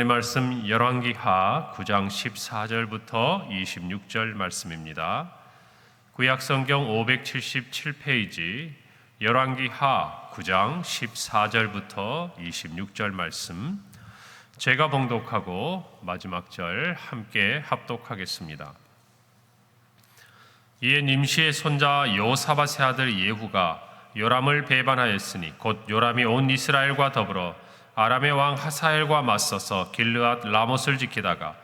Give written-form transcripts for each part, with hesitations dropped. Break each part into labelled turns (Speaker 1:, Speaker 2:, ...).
Speaker 1: 말씀 열왕기하 9장 14절부터 26절 말씀입니다. 구약성경 577페이지 열왕기하 9장 14절부터 26절 말씀, 제가 봉독하고 마지막 절 함께 합독하겠습니다. 이에 님시의 손자 여호사밧의 아들 예후가 요람을 배반하였으니 곧 요람이 온 이스라엘과 더불어 아람의 왕 하사엘과 맞서서 길르앗 라못을 지키다가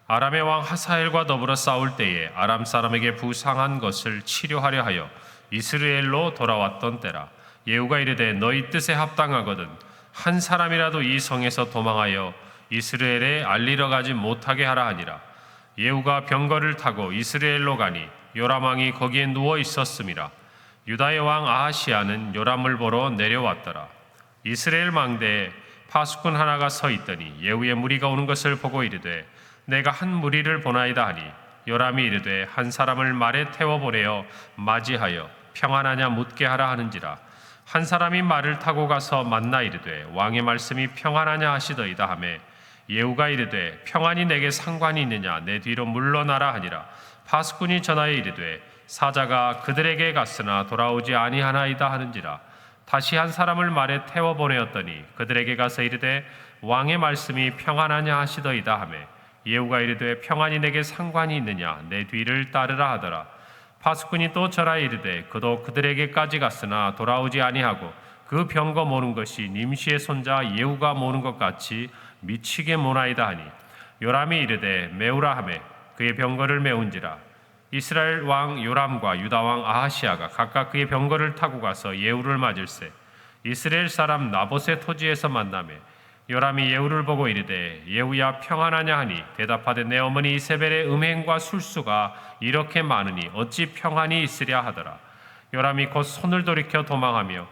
Speaker 1: 아람의 왕 하사엘과 더불어 싸울 때에 아람 사람에게 부상한 것을 치료하려 하여 이스라엘로 돌아왔던 때라. 예후가 이르되 너희 뜻에 합당하거든 한 사람이라도 이 성에서 도망하여 이스라엘에 알리러 가지 못하게 하라 하니라. 예후가 병거를 타고 이스라엘로 가니 요람 왕이 거기에 누워 있었음이라. 유다의 왕 아하시야는 요람을 보러 내려왔더라. 이스라엘 망대에 파수꾼 하나가 서 있더니 예후의 무리가 오는 것을 보고 이르되 내가 한 무리를 보나이다 하니 요람이 이르되 한 사람을 말에 태워 보내어 맞이하여 평안하냐 묻게 하라 하는지라. 한 사람이 말을 타고 가서 만나 이르되 왕의 말씀이 평안하냐 하시더이다 하매 예후가 이르되 평안이 내게 상관이 있느냐, 내 뒤로 물러나라 하니라. 파수꾼이 전하여 이르되 사자가 그들에게 갔으나 돌아오지 아니하나이다 하는지라. 다시 한 사람을 말에 태워 보내었더니 그들에게 가서 이르되 왕의 말씀이 평안하냐 하시더이다 하매 예후가 이르되 평안이 내게 상관이 있느냐, 내 뒤를 따르라 하더라. 파수꾼이 또 전하여 이르되 그도 그들에게까지 갔으나 돌아오지 아니하고 그 병거 모는 것이 님시의 손자 예후가 모는 것 같이 미치게 모나이다 하니 요람이 이르되 메우라 하매 그의 병거를 메운지라. 이스라엘 왕 요람과 유다 왕 아하시야가 각각 그의 병거를 타고 가서 예후를 맞을세 이스라엘 사람 나봇의 토지에서 만나매 요람이 예후를 보고 이르되 예후야 평안하냐 하니 대답하되 내 어머니 이세벨의 음행과 술수가 이렇게 많으니 어찌 평안이 있으랴 하더라. 요람이 곧 손을 돌이켜 도망하며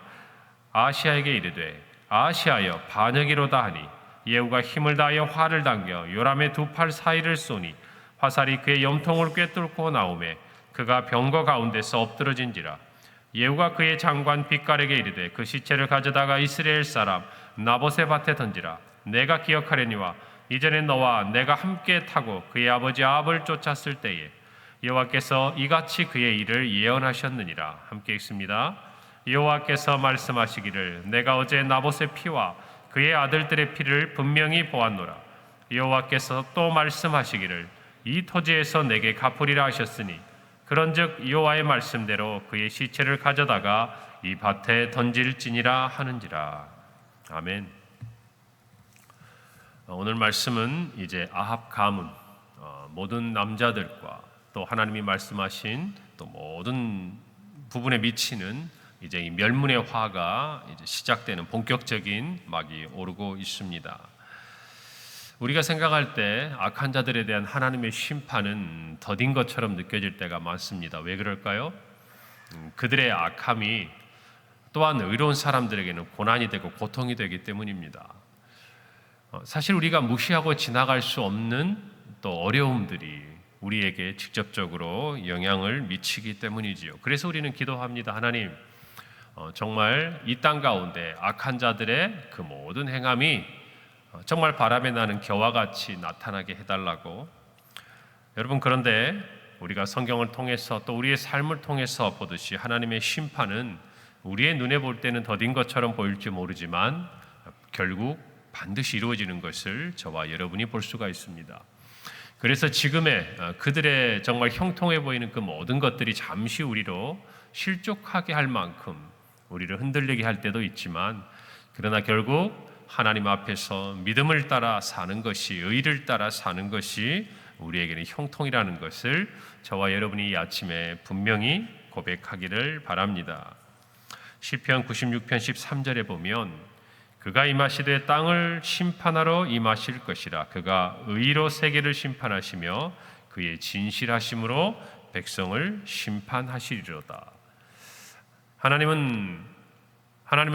Speaker 1: 아하시야에게 이르되 아하시야여 반역이로다 하니 예후가 힘을 다하여 활을 당겨 요람의 두 팔 사이를 쏘니 화살이 그의 염통을 꿰뚫고 나오매 그가 병거 가운데서 엎드러진지라. 예후가 그의 장관 빗갈에게 이르되 그 시체를 가져다가 이스라엘 사람 나봇의 밭에 던지라. 내가 기억하려니와 이전에 너와 내가 함께 타고 그의 아버지 아합을 쫓았을 때에 여호와께서 이같이 그의 일을 예언하셨느니라. 함께 읽습니다. 여호와께서 말씀하시기를 내가 어제 나봇의 피와 그의 아들들의 피를 분명히 보았노라. 여호와께서 또 말씀하시기를 이 토지에서 내게 갚으리라 하셨으니 그런즉 여호와의 말씀대로 그의 시체를 가져다가 이 밭에 던질지니라 하는지라. 아멘. 오늘 말씀은 이제 아합 가문, 모든 남자들과 또 하나님이 말씀하신 또 모든 부분에 미치는 이제 이 멸문의 화가 이제 시작되는 본격적인 막이 오르고 있습니다. 우리가 생각할 때 악한 자들에 대한 하나님의 심판은 더딘 것처럼 느껴질 때가 많습니다. 왜 그럴까요? 그들의 악함이 또한 의로운 사람들에게는 고난이 되고 고통이 되기 때문입니다. 사실 우리가 무시하고 지나갈 수 없는 또 어려움들이 우리에게 직접적으로 영향을 미치기 때문이지요. 그래서 우리는 기도합니다. 하나님, 정말 이 땅 가운데 악한 자들의 그 모든 행함이 정말 바람에 나는 겨와 같이 나타나게 해달라고. 여러분, 그런데 우리가 성경을 통해서 또 우리의 삶을 통해서 보듯이 하나님의 심판은 우리의 눈에 볼 때는 더딘 것처럼 보일지 모르지만 결국 반드시 이루어지는 것을 저와 여러분이 볼 수가 있습니다. 그래서 지금의 그들의 정말 형통해 보이는 그 모든 것들이 잠시 우리로 실족하게 할 만큼 우리를 흔들리게 할 때도 있지만, 그러나 결국 하나님 앞에서 믿음을 따라 사는 것이, 의를 따라 사는 것이 우리에게는 형통이라는 것을 저와 여러분이 이 아침에 분명히 고백하기를 바랍니다. 시편 96편 13절에 보면 그가 임하시되 땅을 심판하러 임하실 것이라. 그가 의로 세계를 심판하시며 그의 진실하심으로 백성을 심판하시리로다. 하나님을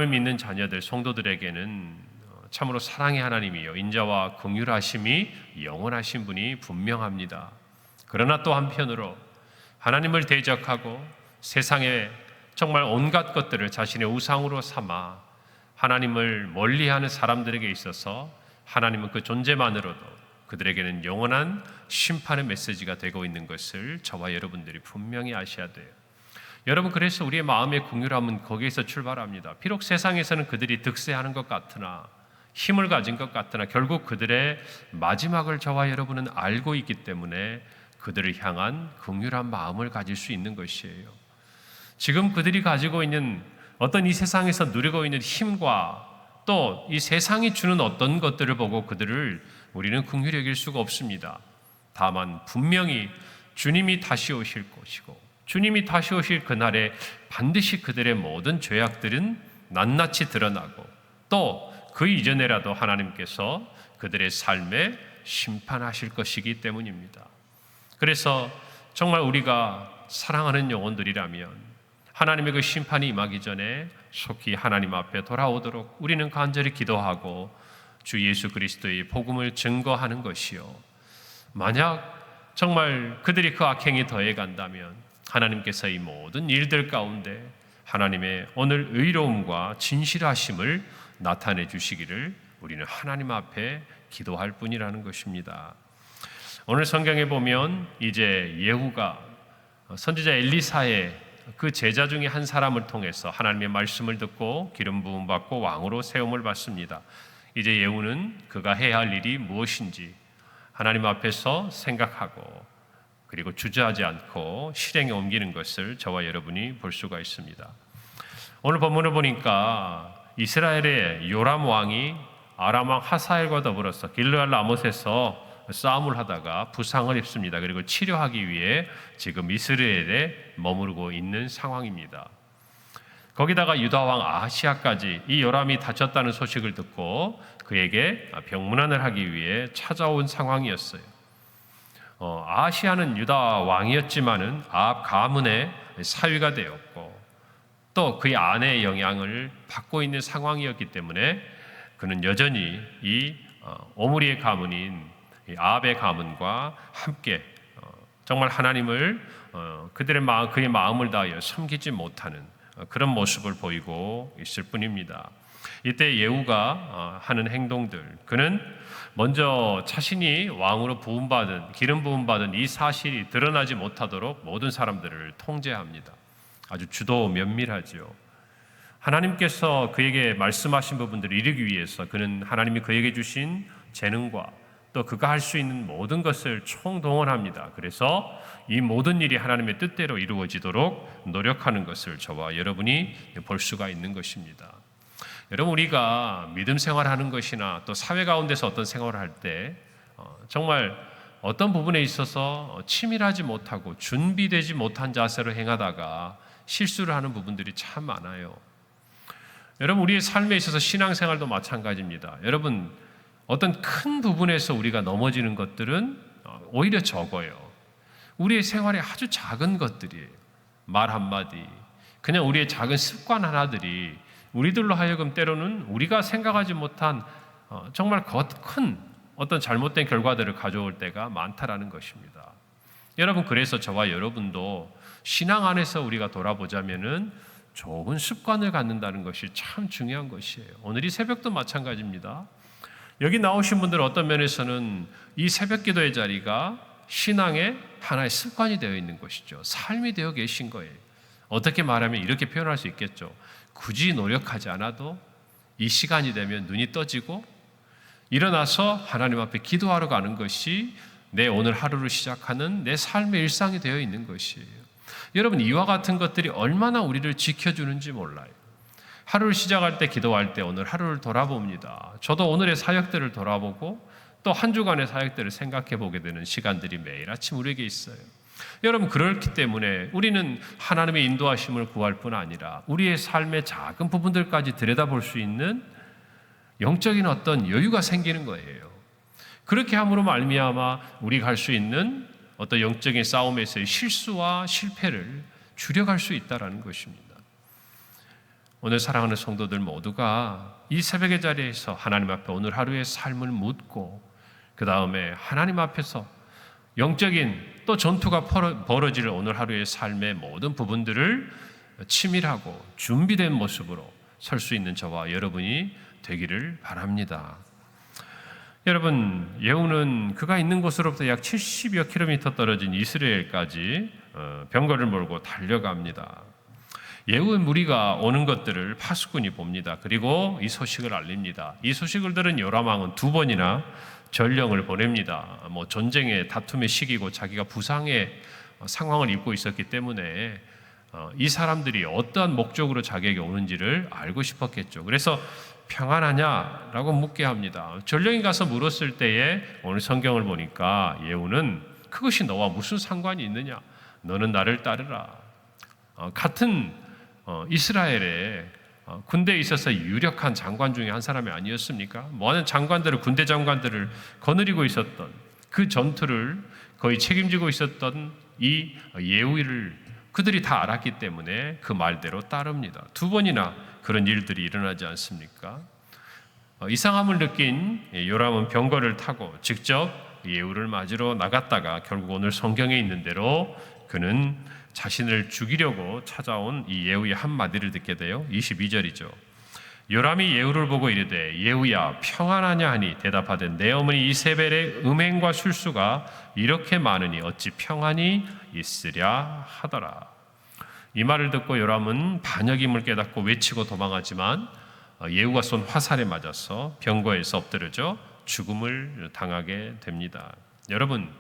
Speaker 1: 믿는 자녀들, 성도들에게는 참으로 사랑의 하나님이요 인자와 긍휼하심이 영원하신 분이 분명합니다. 그러나 또 한편으로 하나님을 대적하고 세상에 정말 온갖 것들을 자신의 우상으로 삼아 하나님을 멀리하는 사람들에게 있어서 하나님은 그 존재만으로도 그들에게는 영원한 심판의 메시지가 되고 있는 것을 저와 여러분들이 분명히 아셔야 돼요. 여러분, 그래서 우리의 마음의 긍휼함은 거기에서 출발합니다. 비록 세상에서는 그들이 득세하는 것 같으나, 힘을 가진 것 같으나 결국 그들의 마지막을 저와 여러분은 알고 있기 때문에 그들을 향한 긍휼한 마음을 가질 수 있는 것이에요. 지금 그들이 가지고 있는 어떤 이 세상에서 누리고 있는 힘과 또 이 세상이 주는 어떤 것들을 보고 그들을 우리는 긍휼히 여길 수가 없습니다. 다만 분명히 주님이 다시 오실 것이고 주님이 다시 오실 그날에 반드시 그들의 모든 죄악들은 낱낱이 드러나고 또 그 이전에라도 하나님께서 그들의 삶에 심판하실 것이기 때문입니다. 그래서 정말 우리가 사랑하는 영혼들이라면 하나님의 그 심판이 임하기 전에 속히 하나님 앞에 돌아오도록 우리는 간절히 기도하고 주 예수 그리스도의 복음을 증거하는 것이요, 만약 정말 그들이 그 악행이 더해 간다면 하나님께서 이 모든 일들 가운데 하나님의 오늘 의로움과 진실하심을 나타내 주시기를 우리는 하나님 앞에 기도할 뿐이라는 것입니다. 오늘 성경에 보면 이제 예후가 선지자 엘리사의 그 제자 중에 한 사람을 통해서 하나님의 말씀을 듣고 기름 부음 받고 왕으로 세움을 받습니다. 이제 예후는 그가 해야 할 일이 무엇인지 하나님 앞에서 생각하고 그리고 주저하지 않고 실행에 옮기는 것을 저와 여러분이 볼 수가 있습니다. 오늘 본문을 보니까 이스라엘의 요람 왕이 아람 왕 하사엘과 더불어서 길르앗 라못에서 싸움을 하다가 부상을 입습니다. 그리고 치료하기 위해 지금 이스라엘에 머무르고 있는 상황입니다. 거기다가 유다 왕 아하시아까지 이 요람이 다쳤다는 소식을 듣고 그에게 병문안을 하기 위해 찾아온 상황이었어요. 아하시아는 유다 왕이었지만은 아합 가문의 사위가 되었고 또 그의 아내의 영향을 받고 있는 상황이었기 때문에 그는 여전히 이 오므리의 가문인 아합의 가문과 함께 정말 하나님을 그의 마음을 다하여 섬기지 못하는 그런 모습을 보이고 있을 뿐입니다. 이때 예후가 하는 행동들, 그는 먼저 자신이 왕으로 기름 부음받은 이 사실이 드러나지 못하도록 모든 사람들을 통제합니다. 아주 주도 면밀하지요. 하나님께서 그에게 말씀하신 부분들을 이루기 위해서 그는 하나님이 그에게 주신 재능과 또 그가 할 수 있는 모든 것을 총동원합니다. 그래서 이 모든 일이 하나님의 뜻대로 이루어지도록 노력하는 것을 저와 여러분이 볼 수가 있는 것입니다. 여러분, 우리가 믿음 생활하는 것이나 또 사회 가운데서 어떤 생활을 할 때 정말 어떤 부분에 있어서 치밀하지 못하고 준비되지 못한 자세로 행하다가 실수를 하는 부분들이 참 많아요. 여러분, 우리의 삶에 있어서 신앙생활도 마찬가지입니다. 여러분, 어떤 큰 부분에서 우리가 넘어지는 것들은 오히려 적어요. 우리의 생활에 아주 작은 것들이에요. 말 한마디, 그냥 우리의 작은 습관 하나들이 우리들로 하여금 때로는 우리가 생각하지 못한 정말 큰 어떤 잘못된 결과들을 가져올 때가 많다라는 것입니다. 여러분, 그래서 저와 여러분도 신앙 안에서 우리가 돌아보자면은 좋은 습관을 갖는다는 것이 참 중요한 것이에요. 오늘 이 새벽도 마찬가지입니다. 여기 나오신 분들 어떤 면에서는 이 새벽 기도의 자리가 신앙의 하나의 습관이 되어 있는 것이죠. 삶이 되어 계신 거예요. 어떻게 말하면 이렇게 표현할 수 있겠죠. 굳이 노력하지 않아도 이 시간이 되면 눈이 떠지고 일어나서 하나님 앞에 기도하러 가는 것이 내 오늘 하루를 시작하는 내 삶의 일상이 되어 있는 것이에요. 여러분, 이와 같은 것들이 얼마나 우리를 지켜주는지 몰라요. 하루를 시작할 때, 기도할 때 오늘 하루를 돌아봅니다. 저도 오늘의 사역들을 돌아보고 또 한 주간의 사역들을 생각해 보게 되는 시간들이 매일 아침 우리에게 있어요. 여러분, 그렇기 때문에 우리는 하나님의 인도하심을 구할 뿐 아니라 우리의 삶의 작은 부분들까지 들여다볼 수 있는 영적인 어떤 여유가 생기는 거예요. 그렇게 함으로 말미암아 우리가 할 수 있는 어떤 영적인 싸움에서의 실수와 실패를 줄여갈 수 있다는 것입니다. 오늘 사랑하는 성도들 모두가 이 새벽의 자리에서 하나님 앞에 오늘 하루의 삶을 묻고 그 다음에 하나님 앞에서 영적인 또 전투가 벌어질 오늘 하루의 삶의 모든 부분들을 치밀하고 준비된 모습으로 설 수 있는 저와 여러분이 되기를 바랍니다. 여러분, 예후는 그가 있는 곳으로부터 약 70여 킬로미터 떨어진 이스라엘까지 병거를 몰고 달려갑니다. 예후의 무리가 오는 것들을 파수꾼이 봅니다. 그리고 이 소식을 알립니다. 이 소식을 들은 요람 왕은 2번이나 전령을 보냅니다. 전쟁의 다툼의 시기고 자기가 부상의 상황을 입고 있었기 때문에 이 사람들이 어떠한 목적으로 자기에게 오는지를 알고 싶었겠죠. 그래서 평안하냐라고 묻게 합니다. 전령이 가서 물었을 때에 오늘 성경을 보니까 예후는 그것이 너와 무슨 상관이 있느냐? 너는 나를 따르라. 같은 이스라엘에 군대에 있어서 유력한 장관 중에 한 사람이 아니었습니까? 많은 장관들을, 군대 장관들을 거느리고 있었던 그 전투를 거의 책임지고 있었던 이 예후를 그들이 다 알았기 때문에 그 말대로 따릅니다. 2번이나 그런 일들이 일어나지 않습니까? 이상함을 느낀 요람은 병거를 타고 직접 예후를 맞으러 나갔다가 결국 오늘 성경에 있는 대로 그는 자신을 죽이려고 찾아온 이 예후의 한마디를 듣게 돼요. 22절이죠. 요람이 예후를 보고 이르되 예후야 평안하냐 하니 대답하되 내 어머니 이세벨의 음행과 술수가 이렇게 많으니 어찌 평안이 있으랴 하더라. 이 말을 듣고 요람은 반역임을 깨닫고 외치고 도망하지만 예후가 쏜 화살에 맞아서 병거에서 엎드려져 죽음을 당하게 됩니다. 여러분,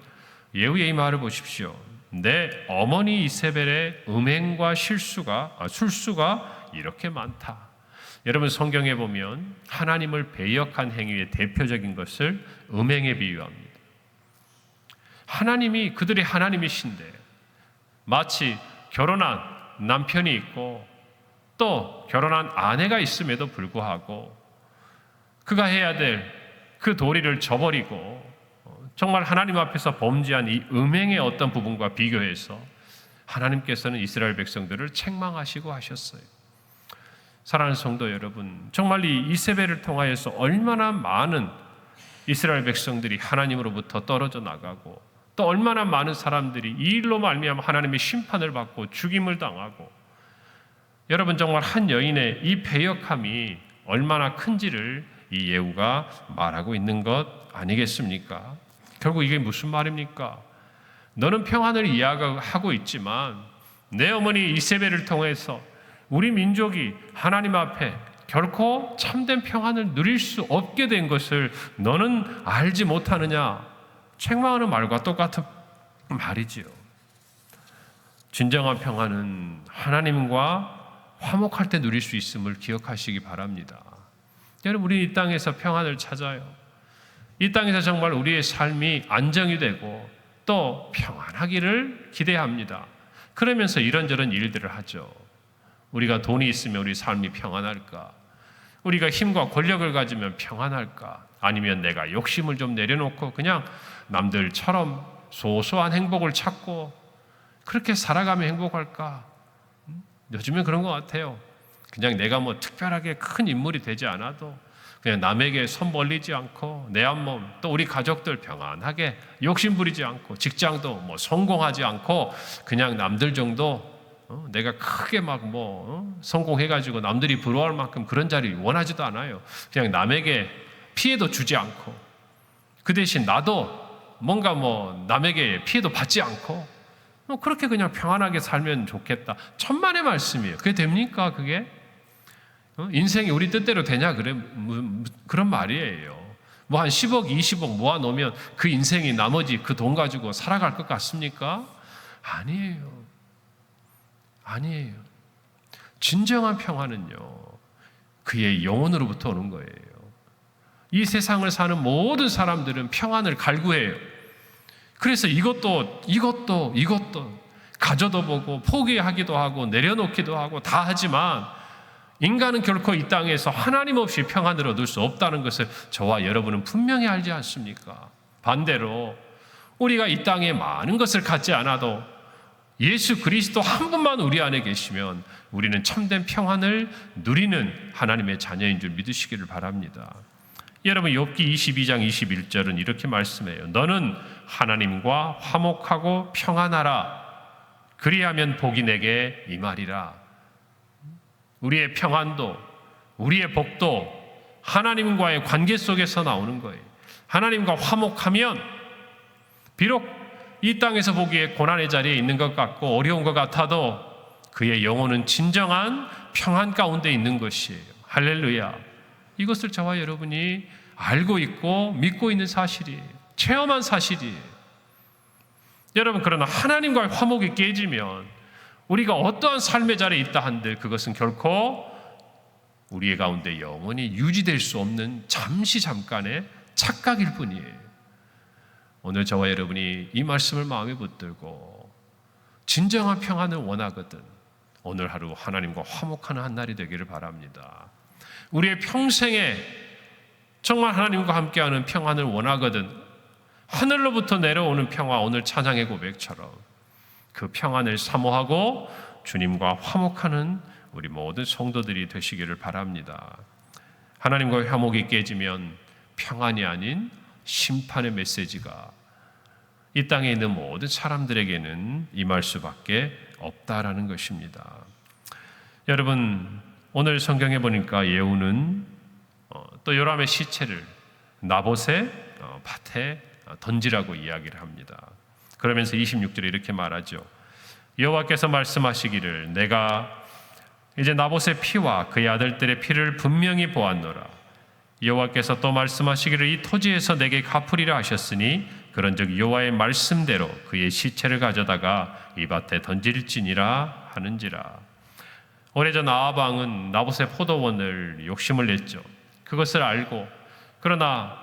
Speaker 1: 예후의 이 말을 보십시오. 내 어머니 이세벨의 음행과 술수가 이렇게 많다. 여러분, 성경에 보면 하나님을 배역한 행위의 대표적인 것을 음행에 비유합니다. 하나님이 그들의 하나님이신데 마치 결혼한 남편이 있고 또 결혼한 아내가 있음에도 불구하고 그가 해야 될 그 도리를 저버리고 정말 하나님 앞에서 범죄한 이 음행의 어떤 부분과 비교해서 하나님께서는 이스라엘 백성들을 책망하시고 하셨어요. 사랑하는 성도 여러분, 정말 이 이세벨을 통하여서 얼마나 많은 이스라엘 백성들이 하나님으로부터 떨어져 나가고 또 얼마나 많은 사람들이 이 일로 말미암아 하나님의 심판을 받고 죽임을 당하고, 여러분 정말 한 여인의 이 배역함이 얼마나 큰지를 이 예후가 말하고 있는 것 아니겠습니까? 결국 이게 무슨 말입니까? 너는 평안을 이야기하고 있지만 내 어머니 이세벨을 통해서 우리 민족이 하나님 앞에 결코 참된 평안을 누릴 수 없게 된 것을 너는 알지 못하느냐? 책망하는 말과 똑같은 말이지요. 진정한 평안은 하나님과 화목할 때 누릴 수 있음을 기억하시기 바랍니다. 여러분, 우리 이 땅에서 평안을 찾아요. 이 땅에서 정말 우리의 삶이 안정이 되고 또 평안하기를 기대합니다. 그러면서 이런저런 일들을 하죠. 우리가 돈이 있으면 우리 삶이 평안할까? 우리가 힘과 권력을 가지면 평안할까? 아니면 내가 욕심을 좀 내려놓고 그냥 남들처럼 소소한 행복을 찾고 그렇게 살아가면 행복할까? 요즘엔 그런 것 같아요. 그냥 내가 뭐 특별하게 큰 인물이 되지 않아도 그냥 남에게 손 벌리지 않고 내 한 몸 또 우리 가족들 평안하게 욕심 부리지 않고 직장도 뭐 성공하지 않고 그냥 남들 정도 내가 크게 막 성공해가지고 남들이 부러워할 만큼 그런 자리 원하지도 않아요. 그냥 남에게 피해도 주지 않고 그 대신 나도 뭔가 남에게 피해도 받지 않고 그렇게 그냥 평안하게 살면 좋겠다. 천만의 말씀이에요. 그게 됩니까? 그게? 인생이 우리 뜻대로 되냐? 그런 말이에요. 한 10억, 20억 모아놓으면 그 인생이 나머지 그 돈 가지고 살아갈 것 같습니까? 아니에요. 아니에요. 진정한 평안은요, 그의 영혼으로부터 오는 거예요. 이 세상을 사는 모든 사람들은 평안을 갈구해요. 그래서 이것도 가져도 보고 포기하기도 하고 내려놓기도 하고 다 하지만 인간은 결코 이 땅에서 하나님 없이 평안을 얻을 수 없다는 것을 저와 여러분은 분명히 알지 않습니까? 반대로 우리가 이 땅에 많은 것을 갖지 않아도 예수 그리스도 한 분만 우리 안에 계시면 우리는 참된 평안을 누리는 하나님의 자녀인 줄 믿으시기를 바랍니다. 여러분, 욥기 22장 21절은 이렇게 말씀해요. 너는 하나님과 화목하고 평안하라. 그리하면 복이 내게 임하리라. 우리의 평안도, 우리의 복도 하나님과의 관계 속에서 나오는 거예요. 하나님과 화목하면 비록 이 땅에서 보기에 고난의 자리에 있는 것 같고 어려운 것 같아도 그의 영혼은 진정한 평안 가운데 있는 것이에요. 할렐루야. 이것을 저와 여러분이 알고 있고 믿고 있는 사실이에요. 체험한 사실이에요. 여러분, 그러나 하나님과의 화목이 깨지면 우리가 어떠한 삶의 자리에 있다 한들 그것은 결코 우리의 가운데 영원히 유지될 수 없는 잠깐의 착각일 뿐이에요. 오늘 저와 여러분이 이 말씀을 마음에 붙들고 진정한 평안을 원하거든 오늘 하루 하나님과 화목하는 한 날이 되기를 바랍니다. 우리의 평생에 정말 하나님과 함께하는 평안을 원하거든 하늘로부터 내려오는 평화, 오늘 찬양의 고백처럼 그 평안을 사모하고 주님과 화목하는 우리 모든 성도들이 되시기를 바랍니다. 하나님과의 화목이 깨지면 평안이 아닌 심판의 메시지가 이 땅에 있는 모든 사람들에게는 임할 수밖에 없다라는 것입니다. 여러분, 오늘 성경에 보니까 예후는 또 요람의 시체를 나봇의 밭에 던지라고 이야기를 합니다. 그러면서 26절에 이렇게 말하죠. 여호와께서 말씀하시기를 내가 이제 나봇의 피와 그의 아들들의 피를 분명히 보았노라. 여호와께서 또 말씀하시기를 이 토지에서 내게 갚으리라 하셨으니 그런즉 여호와의 말씀대로 그의 시체를 가져다가 이 밭에 던질지니라 하는지라. 오래전 아합 왕은 나봇의 포도원을 욕심을 냈죠. 그것을 알고 그러나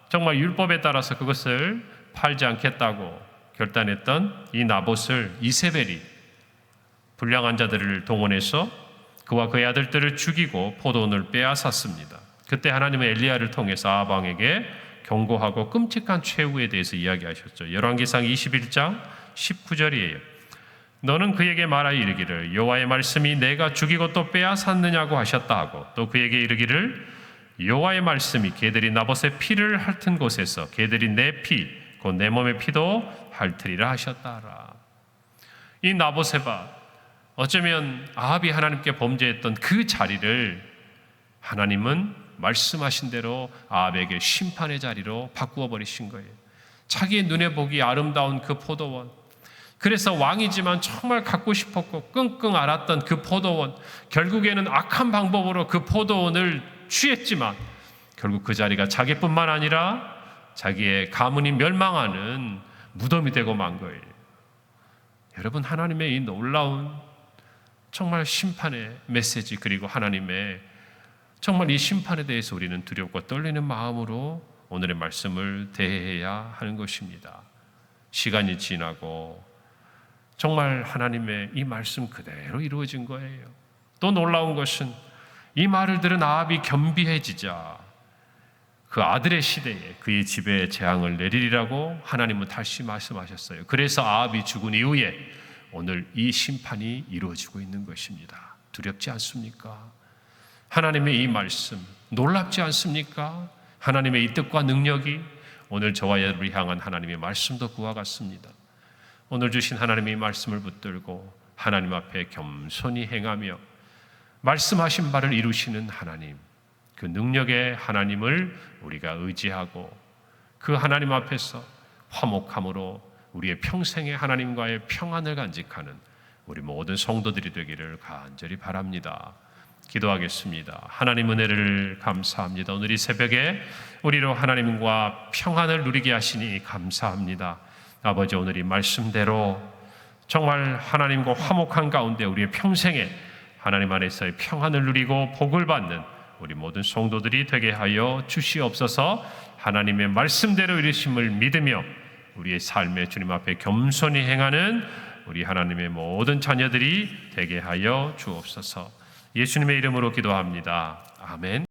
Speaker 1: 정말 율법에 따라서 그것을 팔지 않겠다고 결단했던 이 나봇을 이세벨이 불량한 자들을 동원해서 그와 그의 아들들을 죽이고 포도원을 빼앗았습니다. 그때 하나님은 엘리야를 통해서 아합 왕에게 경고하고 끔찍한 최후에 대해서 이야기하셨죠. 열왕기상 21장 19절이에요. 너는 그에게 말하여 이르기를 여호와의 말씀이 내가 죽이고 또 빼앗았느냐고 하셨다 하고 또 그에게 이르기를 여호와의 말씀이 개들이 나봇의 피를 핥은 곳에서 개들이 내 피, 곧 내 몸의 피도 핥으리라 하셨다라. 이 나봇의 밭, 어쩌면 아합이 하나님께 범죄했던 그 자리를 하나님은 말씀하신 대로 아합에게 심판의 자리로 바꾸어 버리신 거예요. 자기의 눈에 보기 아름다운 그 포도원, 그래서 왕이지만 정말 갖고 싶었고 끙끙 앓았던 그 포도원, 결국에는 악한 방법으로 그 포도원을 취했지만 결국 그 자리가 자기뿐만 아니라 자기의 가문이 멸망하는 무덤이 되고 만 거예요. 여러분, 하나님의 이 놀라운 정말 심판의 메시지, 그리고 하나님의 정말 이 심판에 대해서 우리는 두렵고 떨리는 마음으로 오늘의 말씀을 대해야 하는 것입니다. 시간이 지나고 정말 하나님의 이 말씀 그대로 이루어진 거예요. 또 놀라운 것은 이 말을 들은 아합이 겸비해지자 그 아들의 시대에 그의 집에 재앙을 내리리라고 하나님은 다시 말씀하셨어요. 그래서 아합이 죽은 이후에 오늘 이 심판이 이루어지고 있는 것입니다. 두렵지 않습니까? 하나님의 이 말씀 놀랍지 않습니까? 하나님의 이 뜻과 능력이 오늘 저와 여러분을 향한 하나님의 말씀도 그와 같습니다. 오늘 주신 하나님의 말씀을 붙들고 하나님 앞에 겸손히 행하며 말씀하신 바를 이루시는 하나님, 그 능력의 하나님을 우리가 의지하고 그 하나님 앞에서 화목함으로 우리의 평생의 하나님과의 평안을 간직하는 우리 모든 성도들이 되기를 간절히 바랍니다. 기도하겠습니다. 하나님 은혜를 감사합니다. 오늘 이 새벽에 우리로 하나님과 평안을 누리게 하시니 감사합니다. 아버지, 오늘 이 말씀대로 정말 하나님과 화목한 가운데 우리의 평생에 하나님 안에서의 평안을 누리고 복을 받는 우리 모든 성도들이 되게 하여 주시옵소서. 하나님의 말씀대로 이루심을 믿으며 우리의 삶에 주님 앞에 겸손히 행하는 우리 하나님의 모든 자녀들이 되게 하여 주옵소서. 예수님의 이름으로 기도합니다. 아멘.